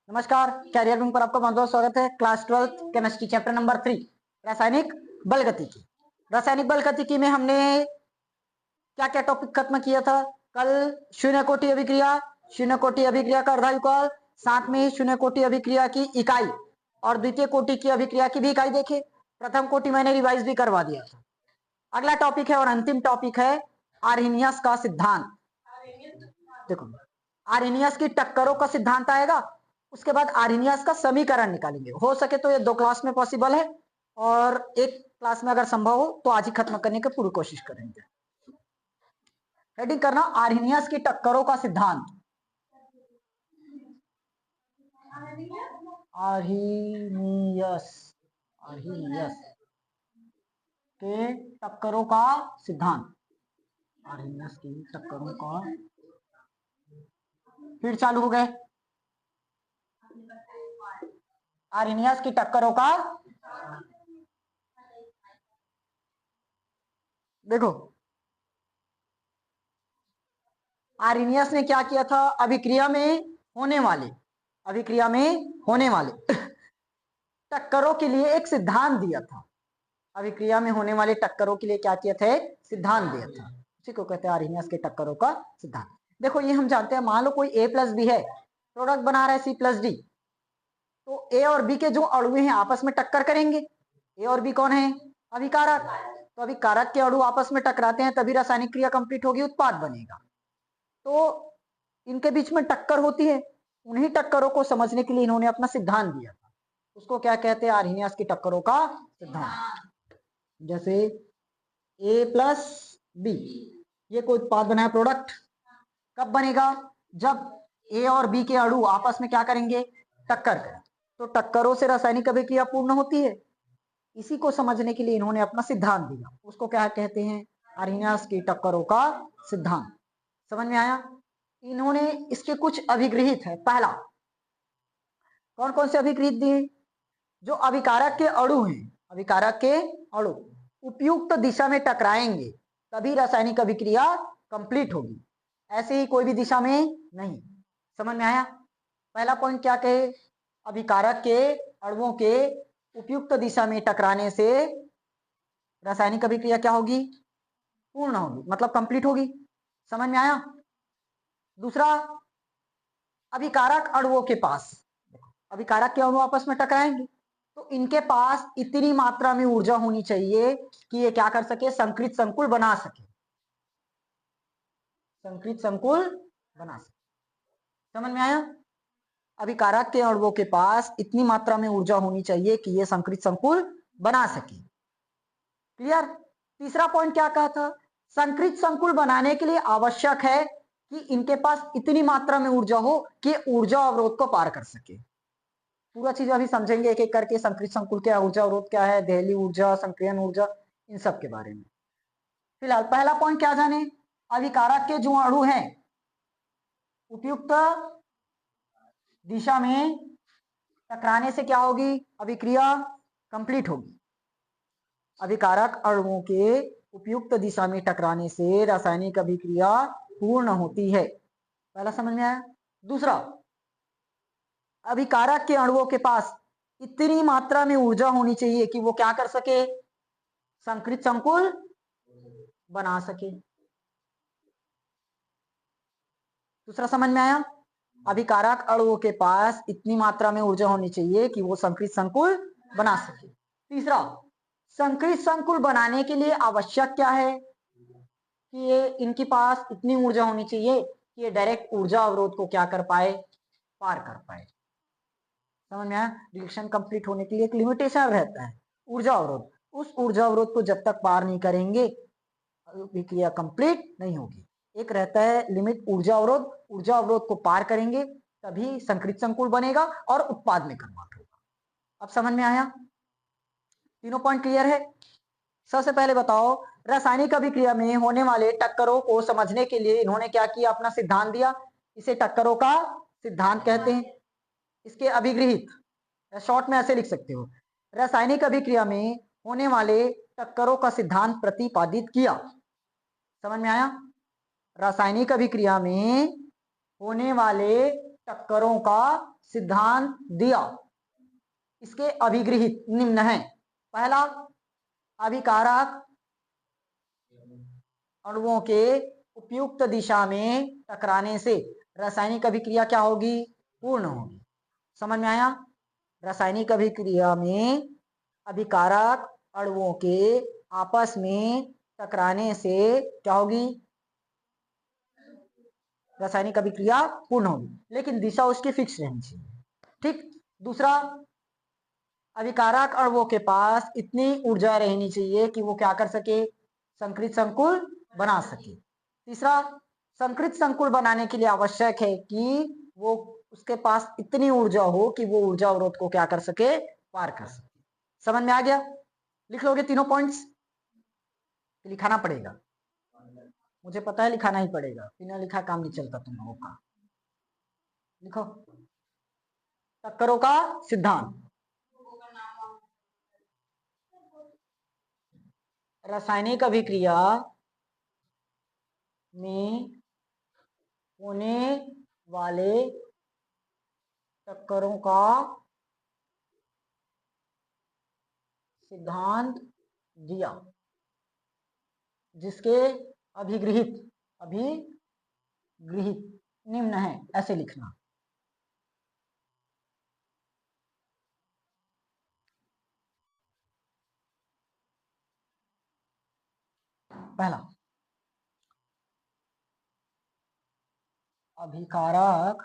नमस्कार, career room पर आपका बहुत बहुत स्वागत है। क्लास 12 केमिस्ट्री चैप्टर नंबर 3 रासायनिक बल गतिकी। रासायनिक बल गतिकी में हमने क्या क्या टॉपिक खत्म किया था? कल शून्य कोटि अभिक्रिया, शून्य कोटि अभिक्रिया का अर्धायुकाल, साथ में शून्य कोटि अभिक्रिया की इकाई और द्वितीय कोटि की अभिक्रिया की भी इकाई देखे। प्रथम कोटि मैंने रिवाइज भी करवा दिया था। अगला टॉपिक है और अंतिम टॉपिक है आर्हेनियस का सिद्धांत। देखो, आर्हेनियस की टक्करों का सिद्धांत आएगा, उसके बाद आर्हेनियस का समीकरण निकालेंगे। हो सके तो ये 2 क्लास में पॉसिबल है और एक क्लास में अगर संभव हो तो आज ही खत्म करने की पूरी कोशिश करेंगे। हेडिंग करना आर्हेनियस की टक्करों का सिद्धांत। आर्हेनियस आर्हेनियस के टक्करों का सिद्धांत। आर्हेनियस की टक्करों का फिर चालू हो गए। आर्हेनियस की टक्करों का देखो, आर्हेनियस ने क्या किया था? अभिक्रिया में होने वाले टक्करों के लिए एक सिद्धांत दिया था। अभिक्रिया में होने वाले टक्करों के लिए क्या किया था? एक सिद्धांत दिया था। उसी को कहते हैं आर्हेनियस के टक्करों का सिद्धांत। देखो, ये हम जानते हैं, मान लो कोई A प्लस बी है, प्रोडक्ट बना रहा है C प्लस डी, तो A और B के जो अणु हैं आपस में टक्कर करेंगे। A और B कौन है? अभिकारक। तो अभिकारक के अणु आपस में टकराते हैं तभी रासायनिक क्रिया कंप्लीट होगी, उत्पाद बनेगा। तो इनके बीच में टक्कर होती है। उन्हीं टक्करों को समझने के लिए इन्होंने अपना सिद्धांत दिया था। उसको क्या कहते हैं? आर्हेनियस की टक्करों का सिद्धांत। जैसे A प्लस बी, ये कोई उत्पाद बनाया, प्रोडक्ट कब बनेगा? जब A और B के अणु आपस में क्या करेंगे? टक्कर करें। तो टक्करों से रासायनिक अभिक्रिया पूर्ण होती है। इसी को समझने के लिए इन्होंने अपना सिद्धांत दिया। उसको क्या कहते हैं? आर्हेनियस की टक्करों का सिद्धांत। समझ में आया? इन्होंने इसके कुछ अभिगृहित है। पहला, कौन कौन से अभिगृहित दिए? जो अभिकारक के अणु हैं, अभिकारक के अणु उपयुक्त दिशा में टकराएंगे तभी रासायनिक अभिक्रिया कंप्लीट होगी, ऐसे ही कोई भी दिशा में नहीं। समझ में आया? पहला पॉइंट क्या कहे? अभिकारक के अणुओं के उपयुक्त दिशा में टकराने से रासायनिक अभिक्रिया क्या होगी? पूर्ण होगी, मतलब कंप्लीट होगी। समझ में आया? दूसरा, अभिकारक अणुओं के पास, अभिकारक के अणु आपस में टकराएंगे तो इनके पास इतनी मात्रा में ऊर्जा होनी चाहिए कि ये क्या कर सके? संकृत संकुल बना सके। संकृत संकुल बना सके। समझ में आया? अभिकारक के अणुओं के पास इतनी मात्रा में ऊर्जा होनी चाहिए कि ये संकृत संकुल बना सके। क्लियर? तीसरा पॉइंट क्या कहा था? संकृत संकुल बनाने के लिए आवश्यक है कि इनके पास इतनी मात्रा में ऊर्जा हो कि ऊर्जा अवरोध को पार कर सके। पूरा चीज अभी समझेंगे एक एक करके। संकृत संकुल क्या, ऊर्जा अवरोध क्या है, देहली ऊर्जा, संक्रियन ऊर्जा, इन सब के बारे में। फिलहाल पहला पॉइंट क्या जाने? अभिकारक के जो अणु हैं उपयुक्त दिशा में टकराने से क्या होगी? अभिक्रिया कंप्लीट होगी। अभिकारक अणुओं के उपयुक्त दिशा में टकराने से रासायनिक अभिक्रिया पूर्ण होती है। पहला समझ में आया? दूसरा, अभिकारक के अणुओं के पास इतनी मात्रा में ऊर्जा होनी चाहिए कि वो क्या कर सके? संकृत संकुल बना सके। दूसरा समझ में आया? अभिकारक अणुओं के पास इतनी मात्रा में ऊर्जा होनी चाहिए कि वो संकृत संकुल बना सके। तीसरा, संकृत संकुल बनाने के लिए आवश्यक क्या है? कि ये इनके पास इतनी ऊर्जा होनी चाहिए कि ये डायरेक्ट ऊर्जा अवरोध को क्या कर पाए? पार कर पाए। समझ में आया? रिएक्शन कंप्लीट होने के लिए एक लिमिटेशन रहता है, ऊर्जा अवरोध। उस ऊर्जा अवरोध को जब तक पार नहीं करेंगे अभिक्रिया कंप्लीट नहीं होगी। एक रहता है लिमिट ऊर्जा अवरोध, ऊर्जा अवरोध को पार करेंगे तभी संकृत संकुल बनेगा और उत्पाद में कन्वर्ट होगा। अब समझ में आया? तीनों पॉइंट क्लियर है? सबसे पहले बताओ, रासायनिक अभिक्रिया में होने वाले टक्करों को समझने के लिए इन्होंने क्या किया? अपना सिद्धांत दिया। इसे टक्करों का सिद्धांत कहते हैं। इसके अभिगृहित, शॉर्ट में ऐसे लिख सकते हो, रासायनिक अभिक्रिया में होने वाले टक्करों का सिद्धांत प्रतिपादित किया। समझ में आया? रासायनिक अभिक्रिया में होने वाले टक्करों का सिद्धांत दिया। इसके अभिगृहित निम्न है। पहला, अभिकारक अणुओं के उपयुक्त दिशा में टकराने से रासायनिक अभिक्रिया क्या होगी? पूर्ण होगी। समझ में आया? रासायनिक अभिक्रिया में अभिकारक अणुओं के आपस में टकराने से क्या होगी? रासायनिक अभिक्रिया पूर्ण होगी, लेकिन दिशा उसकी फिक्स रहनी चाहिए। ठीक। दूसरा, अभिकारक अणुओं के पास इतनी ऊर्जा रहनी चाहिए कि वो क्या कर सके? संकृत संकुल बना सके। तीसरा, संकृत संकुल बनाने के लिए आवश्यक है कि वो उसके पास इतनी ऊर्जा हो कि वो ऊर्जा अवरोध को क्या कर सके? पार कर सके। समझ में आ गया? लिख लोगे तीनों पॉइंट्स? लिखाना पड़ेगा, मुझे पता है लिखाना ही पड़ेगा, बिना लिखा काम नहीं चलता तुम लोगों का। लिखो, टक्करों का सिद्धांत। रासायनिक अभिक्रिया में होने वाले टक्करों का सिद्धांत दिया, जिसके अभिगृहित निम्न है। ऐसे लिखना। पहला, अभिकारक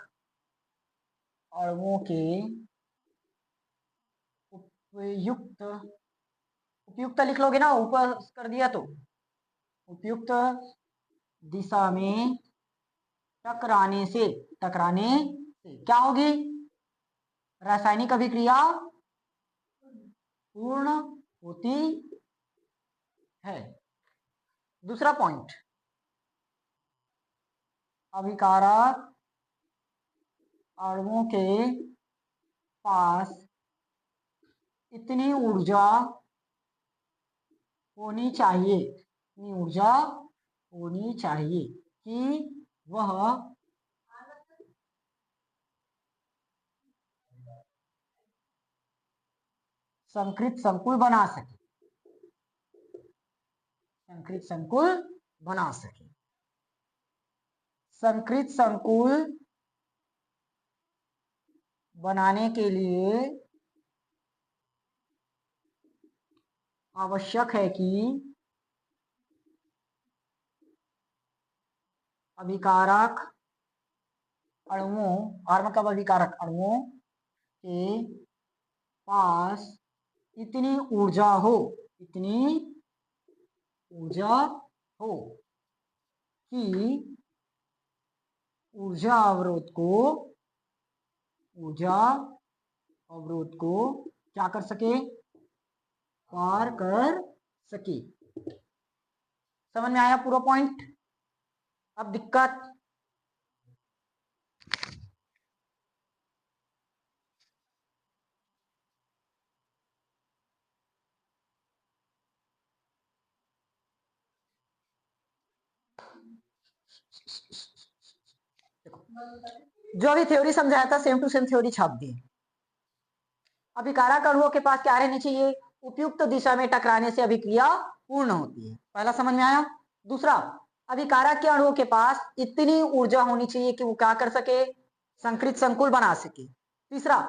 अणुओं के उपयुक्त लिख लोगे ना, ऊपर कर दिया तो उपयुक्त दिशा में टकराने से क्या होगी? रासायनिक अभिक्रिया पूर्ण होती है। दूसरा पॉइंट, अभिकारक अणुओं के पास इतनी ऊर्जा होनी चाहिए कि वह संकृत संकुल बना सके। संकृत संकुल बनाने के लिए आवश्यक है कि अभिकारक अणुओं, और मतलब अभिकारक अणुओं के पास इतनी ऊर्जा हो कि ऊर्जा अवरोध को क्या कर सके? पार कर सके। समझ में आया पूरा पॉइंट? अब दिक्कत, जो भी थ्योरी समझाया था सेम टू सेम थ्योरी छाप दी। अभिकारक अणुओं के पास क्या रहनी चाहिए? उपयुक्त दिशा में टकराने से अभिक्रिया पूर्ण होती है। पहला समझ में आया। दूसरा, अभिकारक के अणुओं के पास इतनी ऊर्जा होनी चाहिए कि वो क्या कर सके? संकृत संकुल बना सके। तीसरा,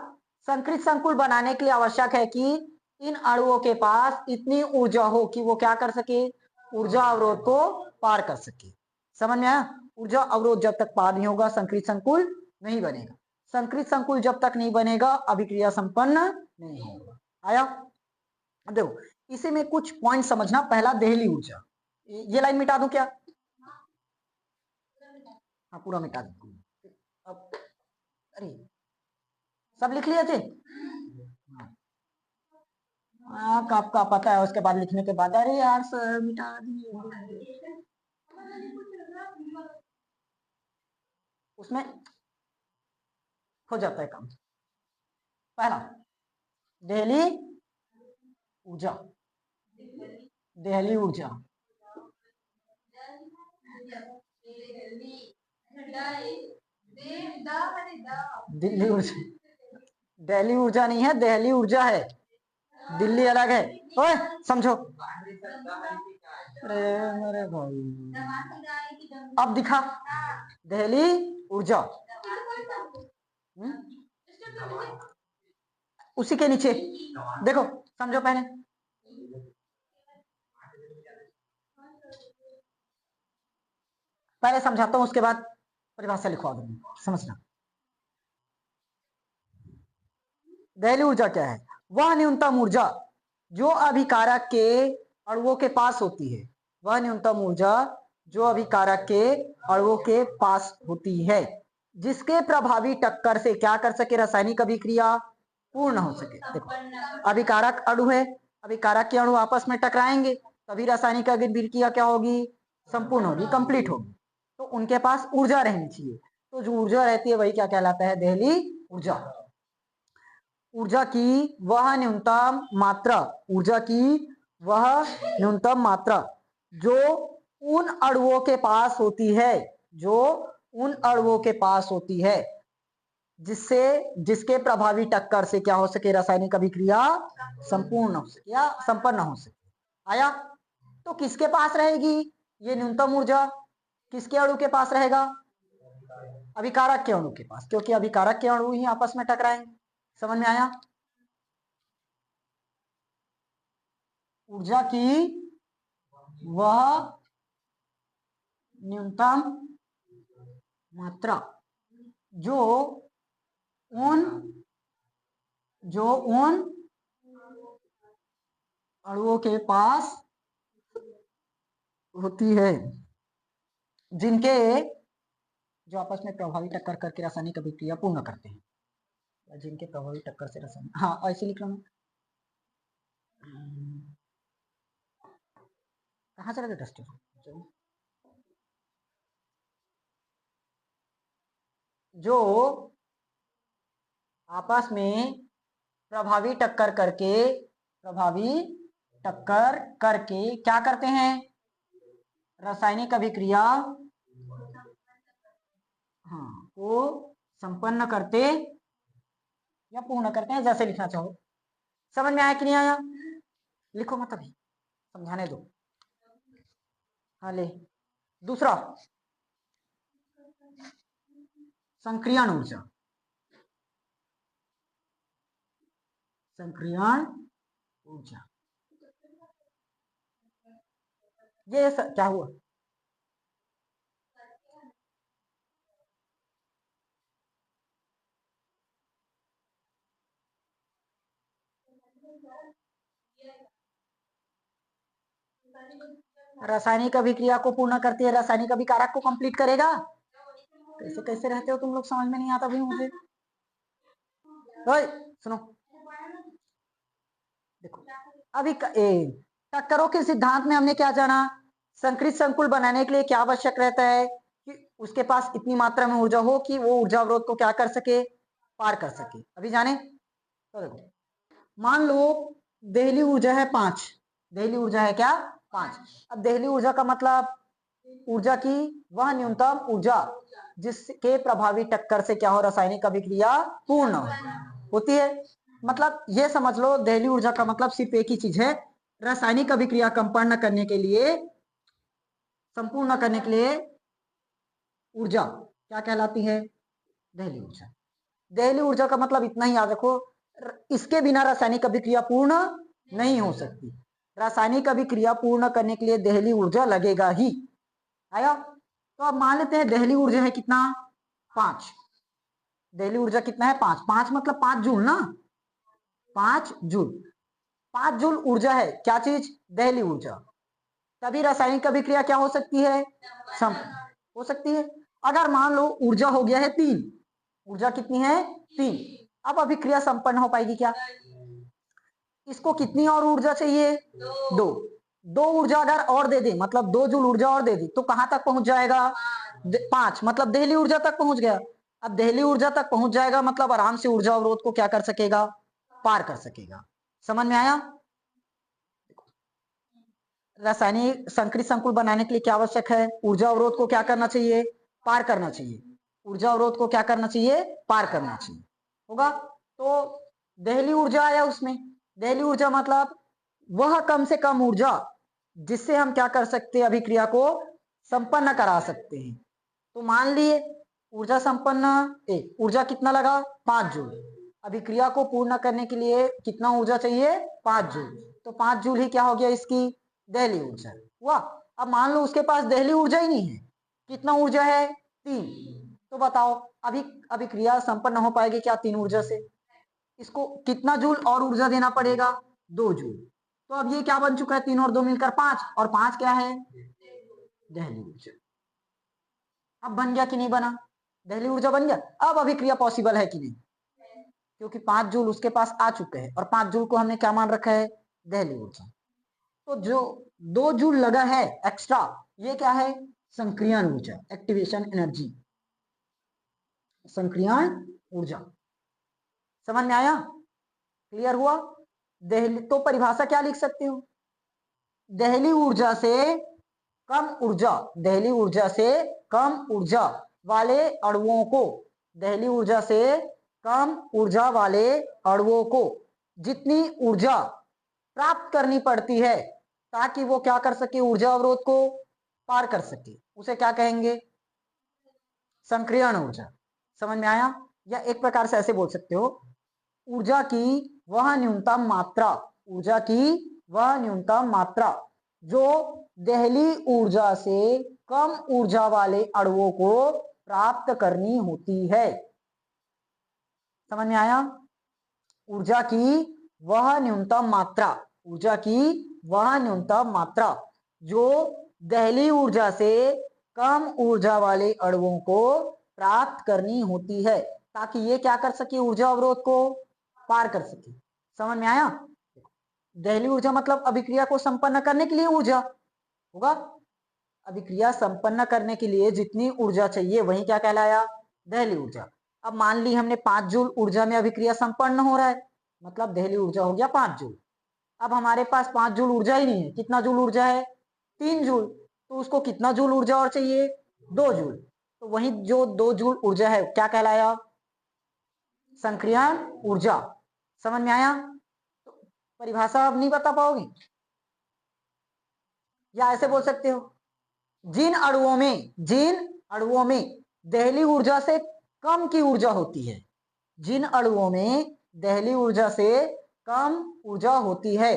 संकृत संकुल बनाने के लिए आवश्यक है कि इन अणुओं के पास इतनी ऊर्जा हो कि वो क्या कर सके? ऊर्जा अवरोध को पार कर सके। समझ में आया? ऊर्जा अवरोध जब तक पार नहीं होगा संकृत संकुल नहीं बनेगा। संकृत संकुल जब तक नहीं बनेगा अभिक्रिया संपन्न नहीं होगा। आया? अब देखो, इसी में कुछ पॉइंट समझना। पहला, देहली ऊर्जा। ये लाइन मिटा दूं क्या? हाँ, पूरा मिटा दूं। अब अरे सब लिख लिया थे? हाँ, आपका पता है, उसके बाद लिखने के बाद अरे यार सर मिटा दिए, उसमें हो जाता है काम। पहला, देहली ऊर्जा। देहली ऊर्जा दिल्ली ऊर्जा, दिल्ली ऊर्जा नहीं है, दहली ऊर्जा है, दिल्ली अलग है। ओए समझो, अरे मेरे भाई अब दिखा, दहली ऊर्जा। उसी के नीचे देखो, समझो पहले, पहले समझाता हूं उसके बाद परिभाषा लिखवा दूंगा, समझना। दहली ऊर्जा क्या है? वह न्यूनतम ऊर्जा जो अभिकारक के अणुओं के पास होती है, वह न्यूनतम ऊर्जा जो अभिकारक के अणुओं के पास होती है, जिसके प्रभावी टक्कर से क्या कर सके? रासायनिक अभिक्रिया पूर्ण हो सके। देखो, अभिकारक अणु है, अभिकारक के अणु आपस में टकराएंगे तभी रासायनिक अभिक्रिया क्या होगी? संपूर्ण होगी, कंप्लीट होगी। तो उनके पास ऊर्जा रहनी चाहिए, तो जो ऊर्जा रहती है वही क्या कहलाता है? दहली ऊर्जा। ऊर्जा की वह न्यूनतम मात्रा, ऊर्जा की वह न्यूनतम मात्रा जो उन अणुओं के पास होती है, जो उन अणुओं के पास होती है, जिससे जिसके प्रभावी टक्कर से क्या हो सके? रासायनिक अभिक्रिया संपूर्ण हो सके या संपन्न हो सके। आया? तो किसके पास रहेगी ये न्यूनतम ऊर्जा? किसके अणु के पास रहेगा? अभिकारक के अणु के पास, क्योंकि अभिकारक के अणु ही आपस में टकराएंगे। समझ में आया? ऊर्जा की वह न्यूनतम मात्रा जो उन अणुओं के पास होती है, जिनके जो आपस में प्रभावी टक्कर करके रासायनिक अभिक्रिया पूर्ण करते हैं, जिनके प्रभावी टक्कर से रासायनिक, हाँ ऐसे लिख लो ना। कहाँ चला गया डस्टर? जो आपस में प्रभावी टक्कर करके क्या करते हैं? रासायनिक अभिक्रिया हाँ को संपन्न करते या पूर्ण करते हैं, जैसे लिखना चाहो। समझ में आया कि नहीं आया? लिखो मत अभी, समझाने दो। हाँ ले, दूसरा संक्रियण ऊर्जा। संक्रियण ऊर्जा ये क्या हुआ? रासायनिक अभिक्रिया को पूर्ण करती है, रासायनिक अभिकारक को कंप्लीट करेगा। कैसे कैसे रहते हो तुम लोग, समझ में नहीं आता भी मुझे। सुनो, देखो अभी टक्करों के सिद्धांत में हमने क्या जाना? संकृत संकुल बनाने के लिए क्या आवश्यक रहता है? कि उसके पास इतनी मात्रा में ऊर्जा हो कि वो ऊर्जा अवरोध को क्या कर सके? पार कर सके। अभी जाने तो देखो, मान लो दहली ऊर्जा है 5, दहली ऊर्जा है क्या? 5। अब दहली ऊर्जा का मतलब ऊर्जा की वह न्यूनतम ऊर्जा जिसके प्रभावी टक्कर से क्या हो? रासायनिक अभिक्रिया पूर्ण होती है। मतलब ये समझ लो, दहली ऊर्जा का मतलब सिर्फ एक ही चीज है, रासायनिक अभिक्रिया संपन्न करने के लिए, संपूर्ण करने के लिए ऊर्जा क्या कहलाती है? दहली ऊर्जा। दहली ऊर्जा का मतलब इतना ही याद रखो, इसके बिना रासायनिक अभिक्रिया पूर्ण नहीं हो सकती। रासायनिक अभिक्रिया पूर्ण करने के लिए दहली ऊर्जा लगेगा ही। आया? तो अब मान लेते हैं दहली ऊर्जा है कितना? 5। दहली ऊर्जा कितना है? 5। 5 मतलब 5 जूल ना, 5 जूल। 5 जूल ऊर्जा है क्या चीज? दहली ऊर्जा। तभी रासायनिक अभिक्रिया क्या हो सकती है? संपन्न हो सकती है। अगर मान लो ऊर्जा हो गया है 3, ऊर्जा कितनी है? 3। अब अभिक्रिया संपन्न हो पाएगी क्या? इसको कितनी और ऊर्जा चाहिए? 2। 2 ऊर्जा अगर और दे दे, मतलब 2 जूल ऊर्जा और दे दी, तो कहां तक पहुंच जाएगा? 5, मतलब दहली ऊर्जा तक पहुंच गया। अब दहली ऊर्जा तक पहुंच जाएगा मतलब आराम से ऊर्जा अवरोध को क्या कर सकेगा? पार कर सकेगा। समझ में आया? रासायनिक संकृत संकुल बनाने के लिए क्या आवश्यक है? ऊर्जा अवरोध को क्या करना चाहिए? पार करना चाहिए। ऊर्जा अवरोध को क्या करना चाहिए, पार करना चाहिए होगा। तो दहली ऊर्जा आया उसमें। दहली ऊर्जा मतलब वह कम से कम ऊर्जा जिससे हम क्या कर सकते हैं, अभिक्रिया को संपन्न करा सकते हैं। तो मान लिए ऊर्जा संपन्न ऊर्जा कितना लगा, 5 जूल। अभिक्रिया को पूर्ण करने के लिए कितना ऊर्जा चाहिए, 5 जूल। तो 5 जूल ही क्या हो गया, इसकी दहली ऊर्जा हुआ। अब मान लो उसके पास दहली ऊर्जा ही नहीं है, कितना ऊर्जा है, 3। तो बताओ अभी अभिक्रिया संपन्न हो पाएगी क्या 3 ऊर्जा से, इसको कितना जूल और ऊर्जा देना पड़ेगा, 2 जूल। तो अब ये क्या बन चुका है, 3 और 2 मिलकर 5, और 5 क्या है, दहली ऊर्जा। अब बन गया कि नहीं बना, दहली ऊर्जा बन गया। अब अभिक्रिया पॉसिबल है कि नहीं, क्योंकि 5 जूल उसके पास आ चुके हैं और 5 जूल को हमने क्या मान रखा है, दहली ऊर्जा। तो जो 2 जूल लगा है एक्स्ट्रा, ये क्या है, संक्रियण ऊर्जा, एक्टिवेशन एनर्जी, संक्रियण ऊर्जा। समझ में आया, क्लियर हुआ। दहली तो परिभाषा क्या लिख सकते हो, दहली ऊर्जा से कम ऊर्जा, दहली ऊर्जा से कम ऊर्जा वाले अणुओं को, दहली ऊर्जा से कम ऊर्जा वाले अणुओं को जितनी ऊर्जा प्राप्त करनी पड़ती है ताकि वो क्या कर सके, ऊर्जा अवरोध को पार कर सके, उसे क्या कहेंगे, संक्रियण ऊर्जा। समझ में आया। या एक प्रकार से ऐसे बोल सकते हो, ऊर्जा की वह न्यूनतम मात्रा, ऊर्जा की वह न्यूनतम मात्रा जो दहली ऊर्जा से कम ऊर्जा वाले अणुओं को प्राप्त करनी होती है। समझ में आया। ऊर्जा की वह न्यूनतम मात्रा, ऊर्जा की वह न्यूनतम मात्रा जो दहली ऊर्जा से कम ऊर्जा वाले अणुओं को प्राप्त करनी होती है ताकि ये क्या कर सके, ऊर्जा अवरोध को पार कर सके। समझ में आया। दहली ऊर्जा मतलब अभिक्रिया को संपन्न करने के लिए ऊर्जा होगा। अभिक्रिया संपन्न करने के लिए जितनी ऊर्जा चाहिए वही क्या कहलाया, दहली ऊर्जा। अब मान ली हमने 5 जूल ऊर्जा में अभिक्रिया संपन्न हो रहा है, मतलब दहली ऊर्जा हो गया 5 जूल। अब हमारे पास 5 जूल ऊर्जा ही नहीं है, कितना जूल ऊर्जा है, 3 जूल। तो उसको कितना जूल ऊर्जा और चाहिए, 2 जूल। तो वही जो 2 जूल ऊर्जा है क्या कहलाया, संक्रियण ऊर्जा। समझ में आया। तो परिभाषा अब नहीं बता पाओगे, या ऐसे बोल सकते हो, जिन अणुओं में दहली ऊर्जा से कम की ऊर्जा होती है, जिन अणुओं में दहली ऊर्जा से कम ऊर्जा होती है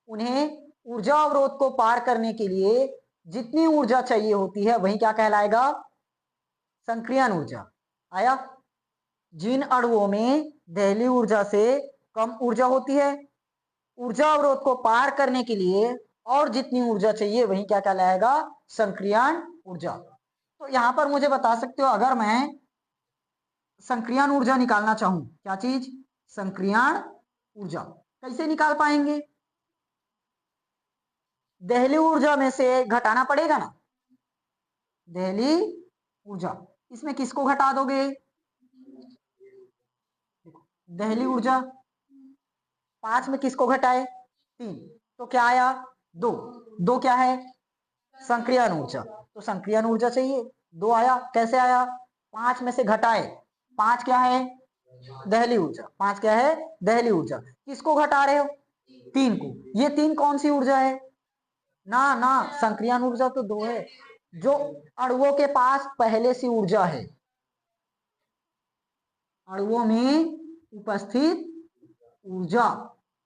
उन्हें ऊर्जा अवरोध को पार करने के लिए जितनी ऊर्जा चाहिए होती है वही क्या कहलाएगा, संक्रियण ऊर्जा। आया। जिन अणुओं में दहली ऊर्जा से कम ऊर्जा होती है, ऊर्जा अवरोध को पार करने के लिए और जितनी ऊर्जा चाहिए वही क्या कहलाएगा, संक्रियण ऊर्जा। तो यहां पर मुझे बता सकते हो, अगर मैं संक्रियण ऊर्जा निकालना चाहूं, क्या चीज, संक्रियण ऊर्जा, कैसे निकाल पाएंगे, दहली ऊर्जा में से घटाना पड़ेगा ना, दहली ऊर्जा, इसमें किसको घटा दोगे, दहली ऊर्जा 5 में किसको घटाए, 3, तो क्या आया, 2। 2 क्या है, संक्रियण ऊर्जा, तो संक्रियण ऊर्जा चाहिए, 2 आया। कैसे आया, 5 में से घटाए, 5 क्या है, दहली ऊर्जा, 5 क्या है, दहली ऊर्जा। किसको घटा रहे हो, 3 को। ये 3 कौन सी ऊर्जा है, ना ना, संक्रियण ऊर्जा तो 2 है, जो अणुओं के पास पहले से ऊर्जा है, अणुओं में उपस्थित ऊर्जा।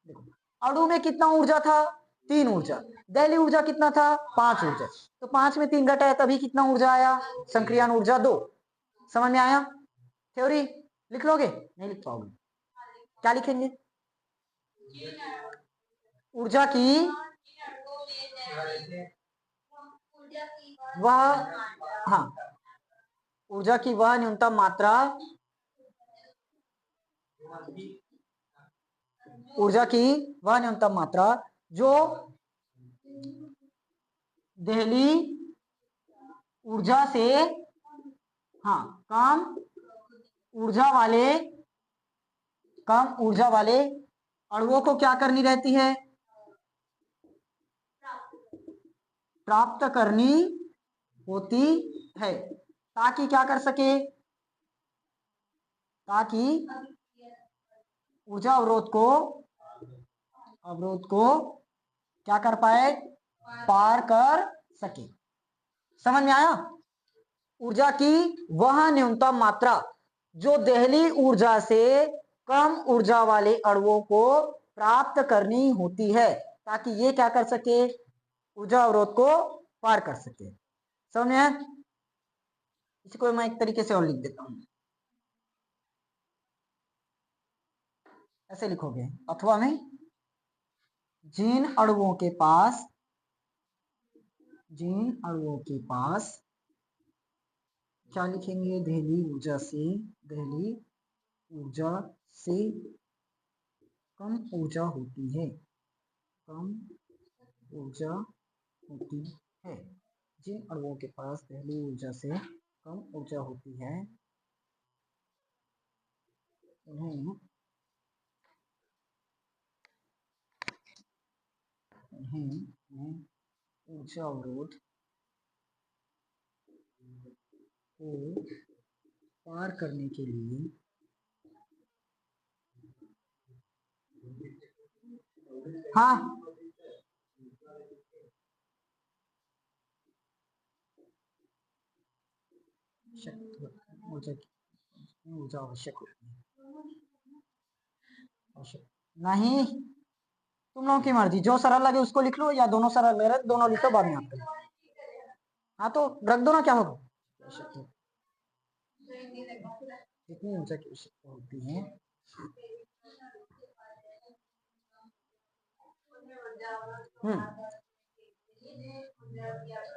देखो अणु में कितना ऊर्जा था, 3 ऊर्जा, दहली ऊर्जा कितना था, 5 ऊर्जा। तो 5 में 3 घटाया तभी कितना ऊर्जा आया, संक्रियण ऊर्जा 2। समझ में आया। थ्योरी लिख लोगे, नहीं लिख पाओगे, क्या लिखेंगे, ऊर्जा की वह, हाँ, ऊर्जा की वह न्यूनतम मात्रा, ऊर्जा की वह न्यूनतम मात्रा जो दहली ऊर्जा से, हाँ, कम ऊर्जा वाले अणुओं को क्या करनी रहती है, प्राप्त करनी होती है ताकि क्या कर सके, ताकि ऊर्जा अवरोध को क्या कर पाए, पार कर सके। समझ में आया? ऊर्जा की वह न्यूनतम मात्रा जो देहली ऊर्जा से कम ऊर्जा वाले अणुओं को प्राप्त करनी होती है ताकि ये क्या कर सके, ऊर्जा अवरोध को पार कर सके। समझ में आया? इसको मैं एक तरीके से और लिख देता हूं, ऐसे लिखोगे, अथवा में जिन अणुओं के पास क्या लिखेंगे, देहली ऊर्जा से कम ऊर्जा होती है, जिन अणुओं के पास देहली ऊर्जा से कम ऊर्जा होती है उन्हें ऊर्जा अवरोध को पार करने के लिए ऊर्जा आवश्यक होती है। नहीं, तुम लोगों की मर्जी, जो सरल लगे उसको लिख लो, या दोनों सरल लगे दोनों लिखो, बाद में आप करो। हाँ तो रख दो ना, क्या होगा, जितनी ऊर्जा की आवश्यकता होती है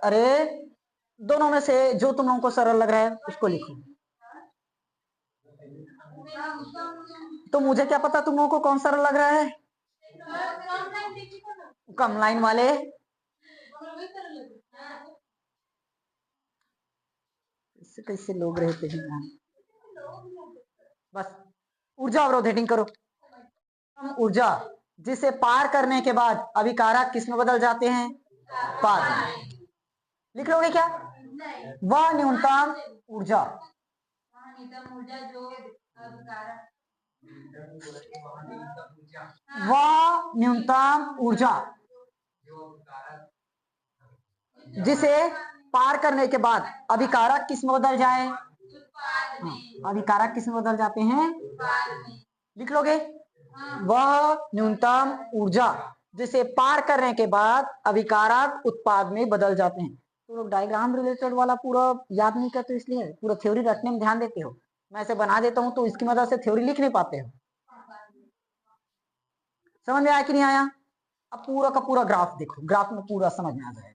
अरे दोनों में से जो तुम लोगों को सरल लग रहा है उसको लिखो। तो मुझे क्या पता तुम लोगों को कौन सरल लग रहा है, कम लाइन वाले। इससे कैसे लोग रहते हैं यहाँ। बस ऊर्जा अवरोध हेडिंग करो। कम ऊर्जा जिसे पार करने के बाद अभिकारक किस में बदल जाते हैं, पार में। लिख लोगे क्या, वह न्यूनतम ऊर्जा जिसे पार करने के बाद अभिकारक किस में बदल जाए, अभिकारक किस में बदल जाते हैं, लिख लोगे, वह न्यूनतम ऊर्जा जिसे पार करने के बाद अभिकारक उत्पाद में बदल जाते हैं। तो लोग डायग्राम रिलेटेड वाला पूरा याद नहीं करते, इसलिए पूरा थ्योरी रटने में ध्यान देते हो। मैं ऐसे बना देता हूं तो इसकी मदद से थ्योरी लिख नहीं पाते हो। समझ में आया कि नहीं आया? अब पूरा का पूरा ग्राफ देखो, ग्राफ में पूरा समझ में आ जाएगा।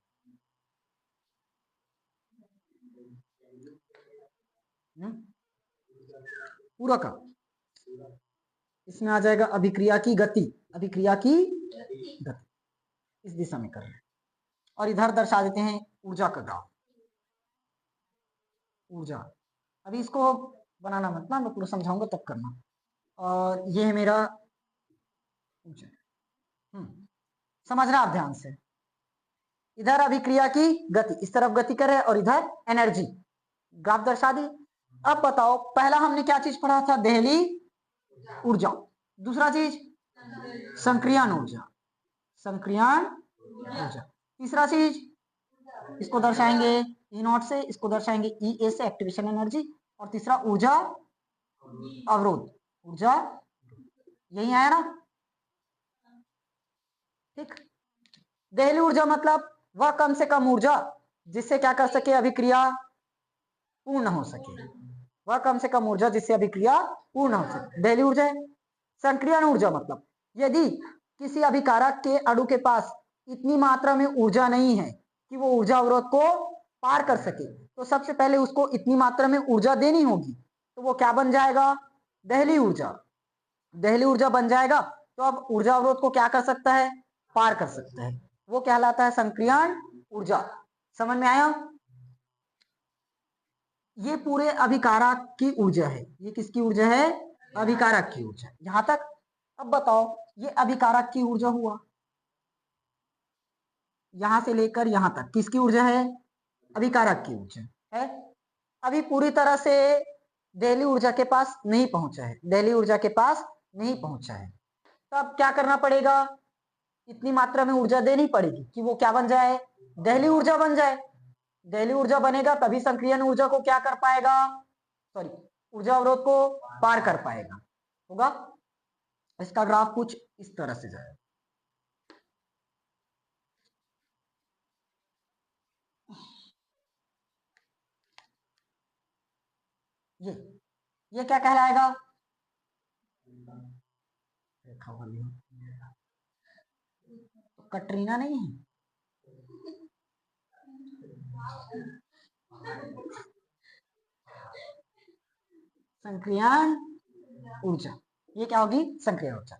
पूरा का इसमें आ जाएगा अभिक्रिया की गति, इस दिशा में कर रहे हैं, और इधर दर्शा देते हैं ऊर्जा का ग्राफ। ऊर्जा अभी इसको बनाना मत ना, मैं पूरा समझाऊंगा तब करना। और ये है मेरा ऊर्जा। समझना आप ध्यान से। इधर अभिक्रिया की गति, इस तरफ गति करे, और इधर एनर्जी, ग्राफ दर्शा दी। अब बताओ, पहला हमने क्या चीज पढ़ा था, देहली ऊर्जा। दूसरा चीज संक्रियण ऊर्जा, तीसरा चीज इसको दर्शाएंगे ई नॉट से, इसको दर्शाएंगे ई ए से, एक्टिवेशन एनर्जी। और तीसरा ऊर्जा अवरोध, यही आया ना, ठीक। देहली ऊर्जा मतलब वह कम से कम ऊर्जा जिससे क्या कर सके, अभिक्रिया पूर्ण हो सके, वह कम से कम ऊर्जा जिससे अभिक्रिया पूर्ण हो सके, देहली ऊर्जा है। संक्रियण ऊर्जा मतलब यदि किसी अभिकारक के अणु के पास इतनी मात्रा में ऊर्जा नहीं है कि वो ऊर्जा अवरोध को पार कर सके, तो सबसे पहले उसको इतनी मात्रा में ऊर्जा देनी होगी, तो वो क्या बन जाएगा, देहली ऊर्जा बन जाएगा। तो अब ऊर्जा अवरोध को क्या कर सकता है, पार कर सकता है, वो कहलाता है संक्रियण ऊर्जा। समझ में आया? ये पूरे अभिकारक की ऊर्जा है, ये किसकी ऊर्जा है, अभिकारक की ऊर्जा, यहां तक। अब बताओ, ये अभिकारक की ऊर्जा हुआ, यहां से लेकर यहां तक किसकी ऊर्जा है, अभिकारक की ऊर्जा है। अभी पूरी तरह से दहली ऊर्जा के पास नहीं पहुंचा है, दहली ऊर्जा के पास नहीं पहुंचा है। तो अब क्या करना पड़ेगा, इतनी मात्रा में ऊर्जा देनी पड़ेगी कि वो क्या बन जाए, दहली ऊर्जा बन जाए। दहली ऊर्जा बनेगा तभी संक्रियण ऊर्जा को क्या कर पाएगा, सॉरी, ऊर्जा अवरोध को पार कर पाएगा, होगा। इसका ग्राफ कुछ इस तरह से जाए। ये क्या कहलाएगा, रेखा वाली तो कटरीना नहीं है, संक्रियण ऊर्जा, ये क्या होगी, संक्रियण ऊर्जा।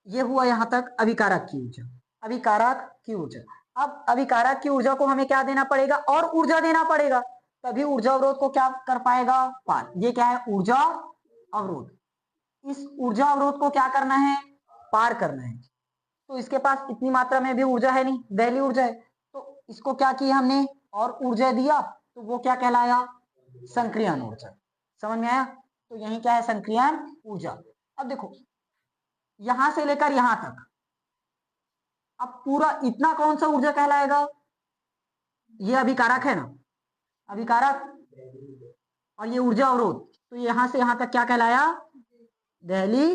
ये हुआ यहां तक अभिकारक की ऊर्जा, अभिकारक की ऊर्जा। अब अभिकारक की ऊर्जा को हमें क्या देना पड़ेगा, और ऊर्जा देना पड़ेगा, तभी ऊर्जा अवरोध को क्या कर पाएगा, पार। ये क्या है, ऊर्जा अवरोध। इस ऊर्जा अवरोध को क्या करना है, पार करना है। तो इसके पास इतनी मात्रा में भी ऊर्जा है नहीं, दहली ऊर्जा है, तो इसको क्या किया हमने, और ऊर्जा दिया, तो वो क्या कहलाया, संक्रियण ऊर्जा। समझ में आया। तो यही क्या है, संक्रियण ऊर्जा। अब देखो यहां से लेकर यहां तक, अब पूरा इतना कौन सा ऊर्जा कहलाएगा, ये अभिकारक है ना, अभिकारक, और ये ऊर्जा अवरोध, तो यहां से यहां तक क्या कहलाया, दहली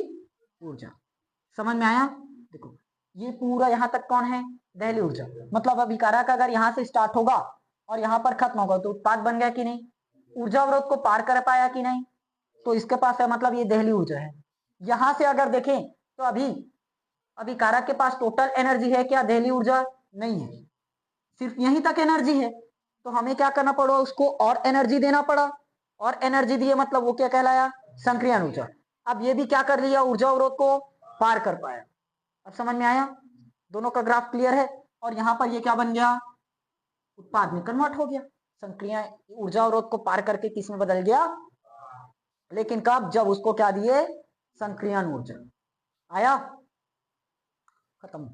ऊर्जा। समझ में आया। देखो ये पूरा यहां तक कौन है, दहली ऊर्जा। मतलब अभिकारक अगर यहां से स्टार्ट होगा और यहां पर खत्म होगा तो उत्पाद बन गया कि नहीं, ऊर्जा अवरोध को पार कर पाया कि नहीं, तो इसके पास है, मतलब ये दहली ऊर्जा है। यहां से अगर देखें तो अभिकारक के पास टोटल एनर्जी है क्या, दहली ऊर्जा नहीं है, सिर्फ यहीं तक एनर्जी है। तो हमें क्या करना पड़ा, उसको और एनर्जी देना पड़ा, और एनर्जी दिए मतलब वो क्या कहलाया, संक्रियण ऊर्जा। अब ये भी क्या कर लिया, ऊर्जा अवरोध को पार कर पाया। अब समझ में आया, दोनों का ग्राफ क्लियर है। और यहां पर ये क्या बन गया, उत्पाद में कन्वर्ट हो गया, संक्रिया ऊर्जा अवरोध को पार करके किस में बदल गया, लेकिन कब, जब उसको क्या दिए, संक्रियण ऊर्जा। आया, खत्म।